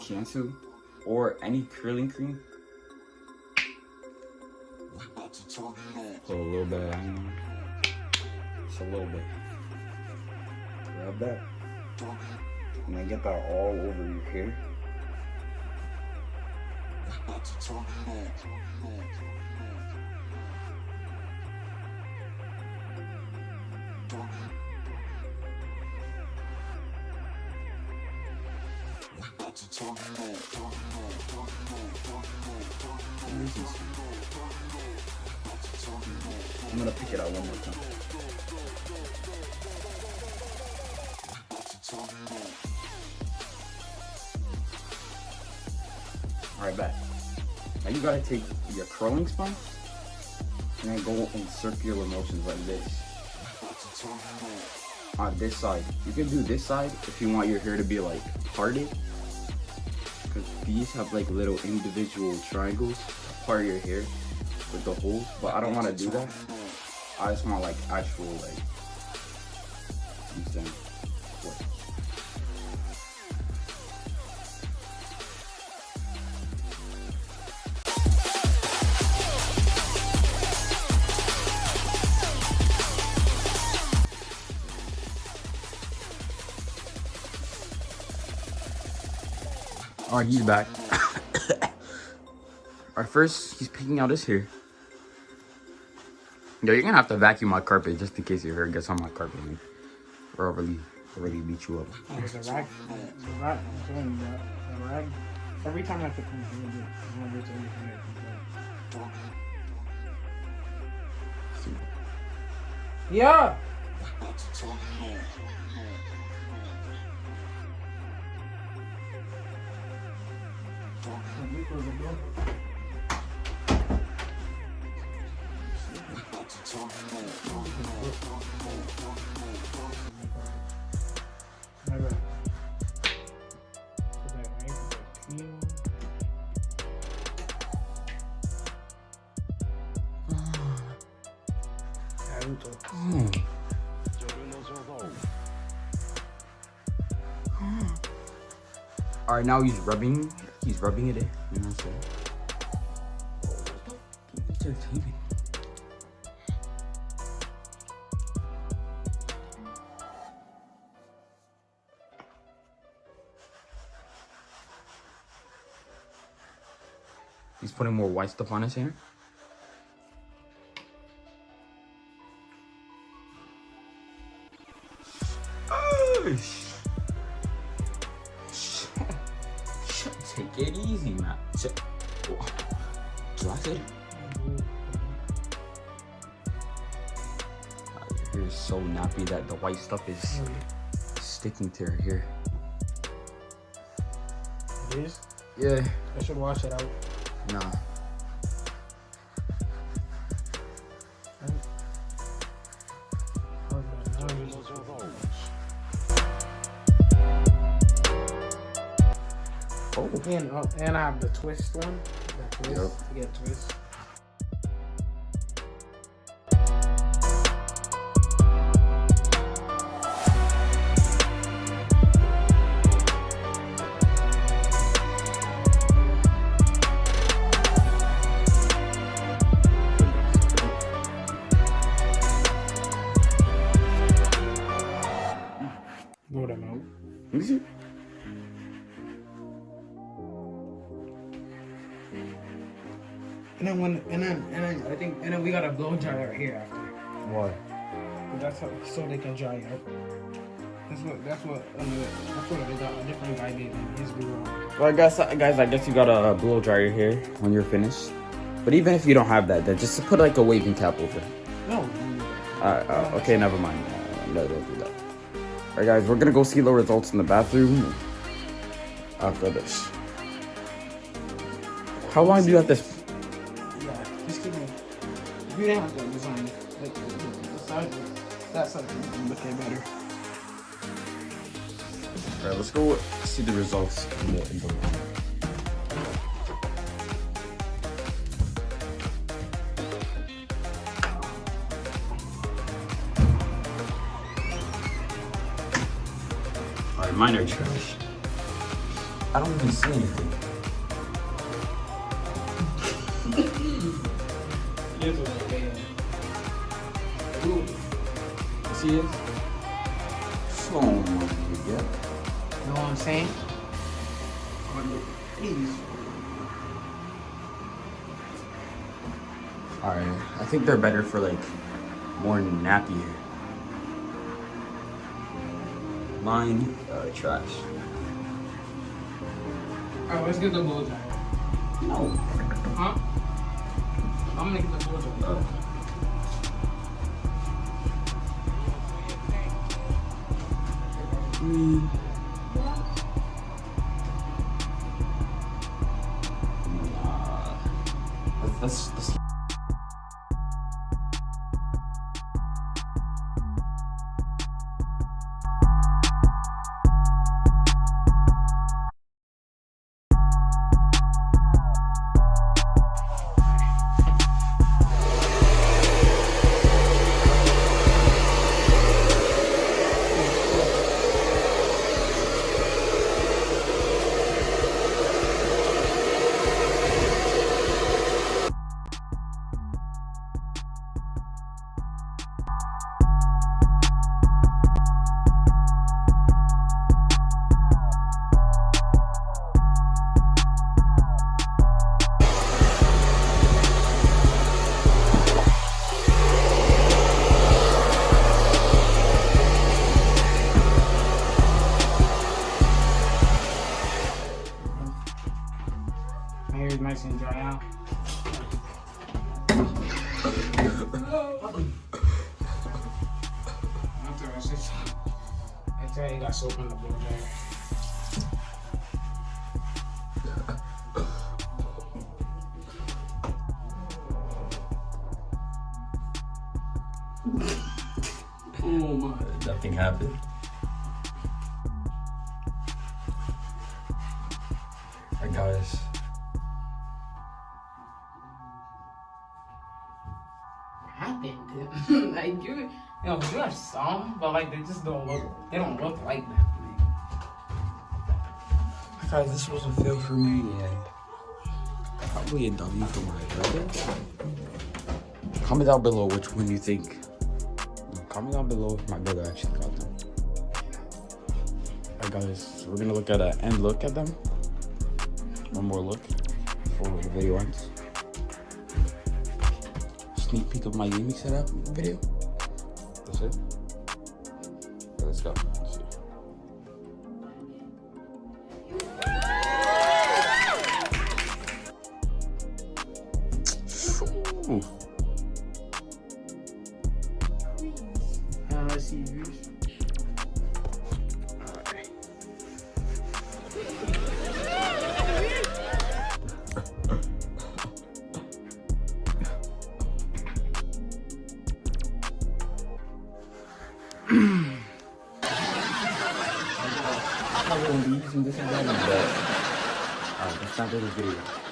cancel or any curling cream. Put a little bit of that in. Just a little bit. Rub that. And then get that all over your hair. I'm gonna pick it out one more time. Alright, back. Now you gotta take your curling sponge and then go in circular motions like this. On this side. You can do this side if you want your hair to be like parted. Because these have like little individual triangles to part your hair with the holes. But I don't want to do that. I just want like actual like, you understand? What? Alright, he's back. Alright, first he's picking out his hair. Yo, you're gonna have to vacuum my carpet just in case your hair gets on my carpet, man. Or really beat you up. There's a rag. There's a rag. I'm telling you that. A rag. Every time I have to come here, I'm gonna do everything that comes out. Yeah! Alright, now he's rubbing it in. You know what I'm saying? Entertainment. He's putting more white stuff on his hair. Take it easy, man. Drop it. Your hair is so nappy that the white stuff is sticking to her hair. It is? Yeah. I should wash it out. Nah. Oh. And I have the twist one. The twist. Yep. To get twist. Blow them out. Let me see. And then we got a blow dryer right here after. Why? That's how, so they can dry out. That's what they got. A different guy did in his blow. Well, guys, I guess you gotta blow dry your hair when you're finished. But even if you don't have that, then just put like a waving cap over it. No. Okay, never mind. No, don't do that. Alright, guys, we're gonna go see the results in the bathroom after this. How long do you have this? Yeah, just give me. You didn't have to design like the side. That side would look better. Alright, let's go see the results in the room. Alright, mine are trash. I don't even see anything. Yes, okay. Ooh. See it? So much, yeah. You know what I'm saying? Please. Alright, I think they're better for like more nappy hair. Mine, trash. Alright, let's get the blow dry. No. Huh? I'm gonna get the blow dry. That's My hair is nice and dry out. I tell you, got soap in the blow dryer. Oh my. nothing happened. Alright guys. Happened? Like you know, you have some, but like they just don't look. They don't look like that. Guys, this was a fail for me and probably a W for my birthday. Comment down below which one you think. Comment down below if my brother actually got them. Alright guys, so we're gonna look at an end look at them. One more look before the video ends. Sneak peek of my gaming setup video. That's it. Okay, let's go. Let's see. Ooh. Let's see views. Alright. These and this and that, but that's not this video.